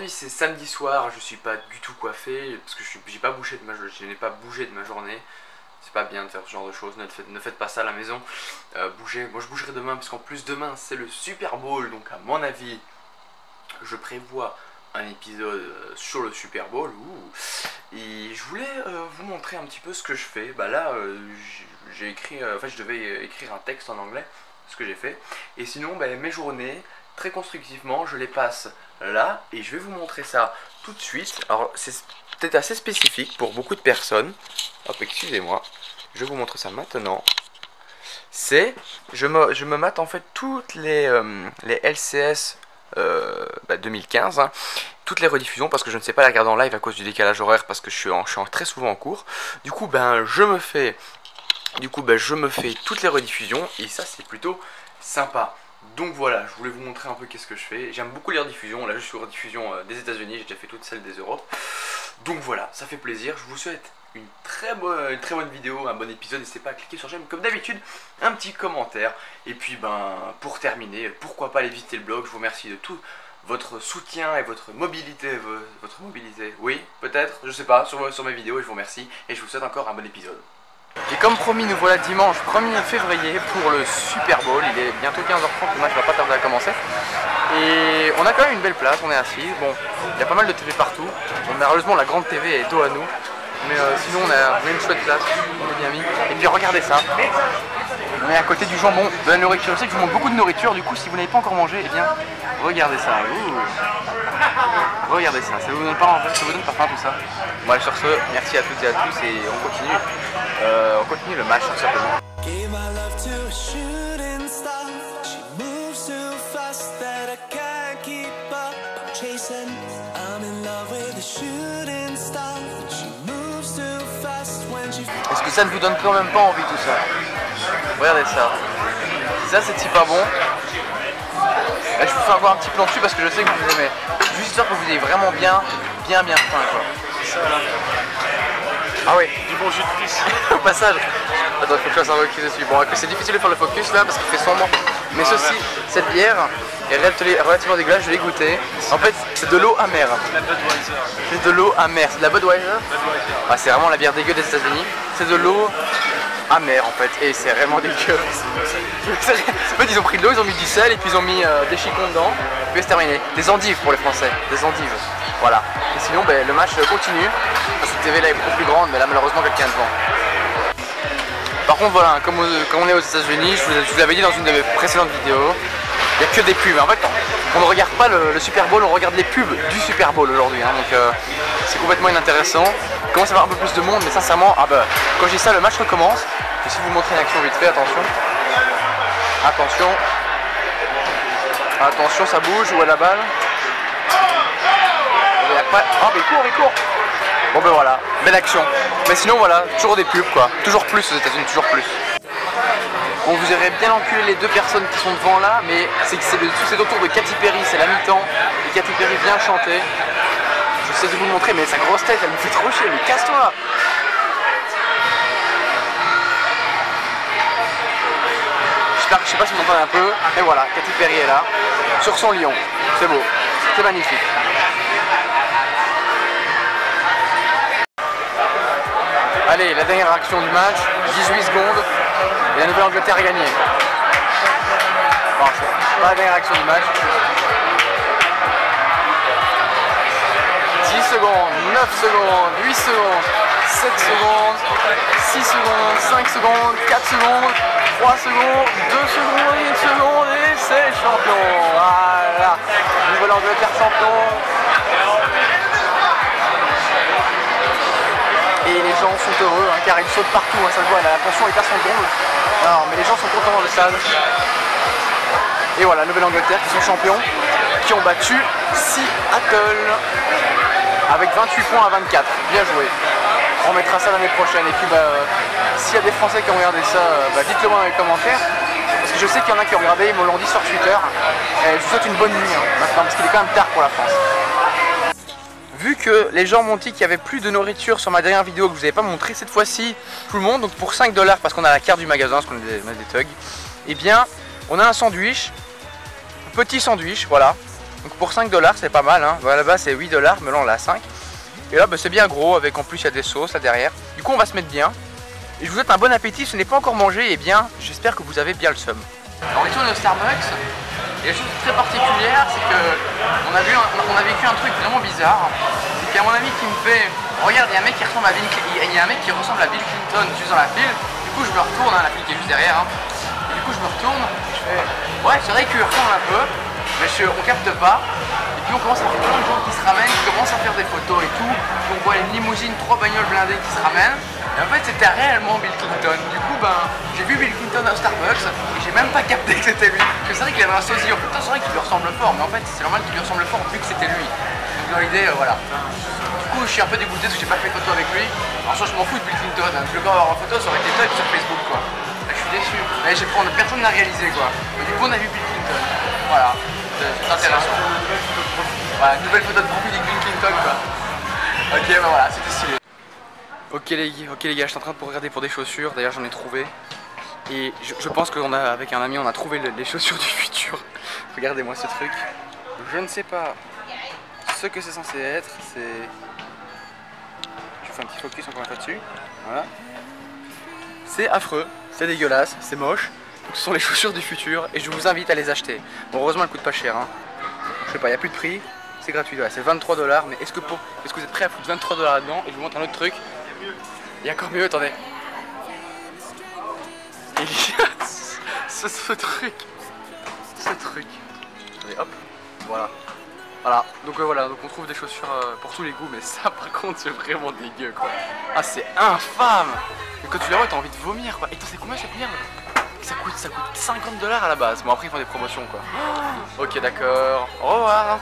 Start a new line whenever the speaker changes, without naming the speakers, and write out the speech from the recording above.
aujourd'hui c'est samedi soir, je suis pas du tout coiffé parce que je n'ai pas bougé de ma journée. C'est pas bien de faire ce genre de choses, ne faites pas ça à la maison. Bougez, moi je bougerai demain parce qu'en plus demain c'est le Super Bowl, donc à mon avis je prévois un épisode sur le Super Bowl. Et je voulais vous montrer un petit peu ce que je fais. Bah là j'ai écrit, je devais écrire un texte en anglais, ce que j'ai fait. Et sinon bah, mes journées, très constructivement, je les passe là et je vais vous montrer ça tout de suite. Alors c'est peut-être assez spécifique pour beaucoup de personnes. Hop, excusez-moi, je vais vous montrer ça maintenant. C'est, je me mate en fait toutes les LCS 2015, hein, toutes les rediffusions parce que je ne sais pas les regarder en live à cause du décalage horaire parce que je suis très souvent en cours. Du coup ben je me fais toutes les rediffusions et ça c'est plutôt sympa. Donc voilà, je voulais vous montrer un peu qu'est-ce que je fais. J'aime beaucoup les rediffusions, là je suis aux rediffusions des États-Unis, j'ai déjà fait toutes celles des Europes. Donc voilà, ça fait plaisir, je vous souhaite une très bonne vidéo, un bon épisode. N'hésitez pas à cliquer sur j'aime comme d'habitude, un petit commentaire. Et puis ben pour terminer, pourquoi pas aller visiter le blog. Je vous remercie de tout votre soutien et votre mobilité, oui peut-être, je sais pas, sur mes vidéos. Et je vous remercie et je vous souhaite encore un bon épisode. Et comme promis, nous voilà dimanche 1er février pour le Super Bowl. Il est bientôt 15h30, le match va pas tarder à commencer. Et on a quand même une belle place, on est assis. Bon, il y a pas mal de TV partout. Bon, malheureusement la grande TV est dos à nous. Mais sinon on a une chouette place, on est bien mis. Et puis regardez ça, on est à côté du jambon, de la nourriture. Je sais que je vous montre beaucoup de nourriture, du coup si vous n'avez pas encore mangé, eh bien regardez ça. Regardez ça, ça vous donne pas faim tout ça. Bon, sur ce, merci à toutes et à tous et on continue le match tout simplement. Est-ce que ça ne vous donne quand même pas envie tout ça? Regardez ça. Ça c'est pas bon. Là, je vous fais avoir un petit plan dessus parce que je sais que vous aimez. Juste histoire que vous ayez vraiment bien faim quoi. Ça, là. Ah oui,
du bon jus de pisse.
Au passage. Attends, il faut que je fasse un focus dessus. Bon, c'est difficile de faire le focus là parce qu'il fait sombre. Mais ceci, cette bière est relativement dégueulasse, je l'ai goûté. En fait, c'est de l'eau amère.
C'est la Budweiser.
C'est de l'eau amère. C'est de la Budweiser. Ah, c'est vraiment la bière dégueu des États-Unis. C'est de l'eau amère en fait. Et c'est vraiment dégueu. En fait, ils ont pris de l'eau, ils ont mis du sel et puis ils ont mis des chicons dedans. Et puis c'est terminé. Des endives pour les Français. Des endives. Voilà. Et sinon, ben, le match continue. Cette TV là est beaucoup plus grande, mais là malheureusement quelqu'un est devant. Par contre, voilà, comme on est aux États-Unis, je vous l'avais dit dans une de mes précédentes vidéos, il n'y a que des pubs. En fait, on ne regarde pas le Super Bowl, on regarde les pubs du Super Bowl aujourd'hui. Hein, donc c'est complètement inintéressant. Il commence à y avoir un peu plus de monde, mais sincèrement, quand je dis ça, le match recommence. Je vais essayer de vous montrer une action vite fait, attention. Attention. Attention, ça bouge, où est la balle? Oh, mais il court. Bon ben voilà, belle action. Mais sinon voilà, toujours des pubs quoi. Toujours plus aux États-Unis, toujours plus. Bon, vous aurez bien enculé les deux personnes qui sont devant là, mais c'est autour de Katy Perry, c'est la mi-temps. Et Katy Perry vient chanter. Je sais de vous le montrer, mais sa grosse tête, elle me fait trop chier, mais casse-toi! Je sais pas si vous entendez un peu, mais voilà, Katy Perry est là, sur son lion. C'est beau, c'est magnifique. Allez, la dernière action du match, 18 secondes, et la Nouvelle-Angleterre a gagné. Bon, c'est pas la dernière action du match. 10 secondes, 9 secondes, 8 secondes, 7 secondes, 6 secondes, 5 secondes, 4 secondes, 3 secondes, 2 secondes, 1 seconde, et c'est champion. Voilà, Nouvelle-Angleterre champion. Et les gens sont heureux hein, car ils sautent partout, hein, ça se voit, la tension est à son comble. Alors, mais les gens sont contents dans le stade. Et voilà, Nouvelle-Angleterre qui sont champions, qui ont battu Seattle avec 28 points à 24. Bien joué. On mettra ça l'année prochaine. Et puis s'il y a des Français qui ont regardé ça, dites-le moi dans les commentaires. Parce que je sais qu'il y en a qui ont regardé, ils me l'ont dit sur Twitter. Et je vous souhaite une bonne nuit hein, maintenant, parce qu'il est quand même tard pour la France. Vu que les gens m'ont dit qu'il n'y avait plus de nourriture sur ma dernière vidéo que je ne vous avais pas montré cette fois-ci, tout le monde, donc pour 5 $, parce qu'on a la carte du magasin, parce qu'on a des thugs, eh bien on a un sandwich, un petit sandwich, voilà,
Donc pour 5 $, c'est pas mal, hein. Bah, là-bas c'est 8 $, mais là on l'a à 5. Et là bah, c'est bien gros, avec en plus il y a des sauces là derrière. Du coup on va se mettre bien. Et je vous souhaite un bon appétit, ce n'est pas encore mangé, et bien j'espère que vous avez bien le seum. Alors ici on est au Starbucks, et la chose très particulière c'est que on a vécu un truc vraiment bizarre. C'est qu'il y a mon ami qui me fait, regarde il y a un mec qui ressemble à Bill Clinton juste dans la file. Du coup je me retourne, hein, la file qui est juste derrière, hein. Et du coup je me retourne, je fais, ouais c'est vrai qu'il ressemble un peu, mais on capte pas. Et puis on commence à voir plein de gens qui se ramènent, qui commencent à faire des photos et tout. Puis on voit une limousine, 3 bagnoles blindées qui se ramènent. Et en fait c'était réellement Bill Clinton. Du coup j'ai vu Bill Clinton au Starbucks et j'ai même pas capté que c'était lui. Parce que c'est vrai qu'il avait un sosie, en fait c'est vrai qu'il lui ressemble fort, mais en fait c'est normal qu'il lui ressemble fort vu que c'était lui. Donc dans l'idée voilà. Du coup je suis un peu dégoûté parce que j'ai pas fait de photo avec lui. Alors ça je m'en fous de Bill Clinton, hein. Je veux pas avoir en photo, ça aurait été top sur Facebook quoi. Là, je suis déçu. Mais personne n'a réalisé quoi. Mais du coup on a vu Bill Clinton. Voilà. C'est intéressant. Voilà, nouvelle photo de profil avec Bill Clinton quoi. Ok bah voilà, c'était stylé. Ok les gars, je suis en train de regarder pour des chaussures, d'ailleurs j'en ai trouvé. Et je pense qu'avec un ami on a trouvé les chaussures du futur. Regardez-moi ce truc. Je ne sais pas ce que c'est censé être, c'est... Je fais un petit focus encore une fois dessus. Voilà. C'est affreux, c'est dégueulasse, c'est moche. Donc, ce sont les chaussures du futur et je vous invite à les acheter. Bon heureusement elles coûtent pas cher hein. Je sais pas, il n'y a plus de prix, c'est gratuit, ouais, c'est 23 $. Mais est-ce que vous êtes prêts à foutre 23 $ là-dedans? Et je vous montre un autre truc. Il y a encore mieux, attendez. Il y a ce truc. Allez hop, voilà. Donc voilà, donc on trouve des chaussures pour tous les goûts, mais ça par contre c'est vraiment dégueu quoi. Ah c'est infâme. Et quand tu la vois t'as envie de vomir quoi. Et toi c'est combien cette merde? Ça coûte 50 $ à la base. Bon après ils font des promotions quoi. Ok d'accord, au revoir.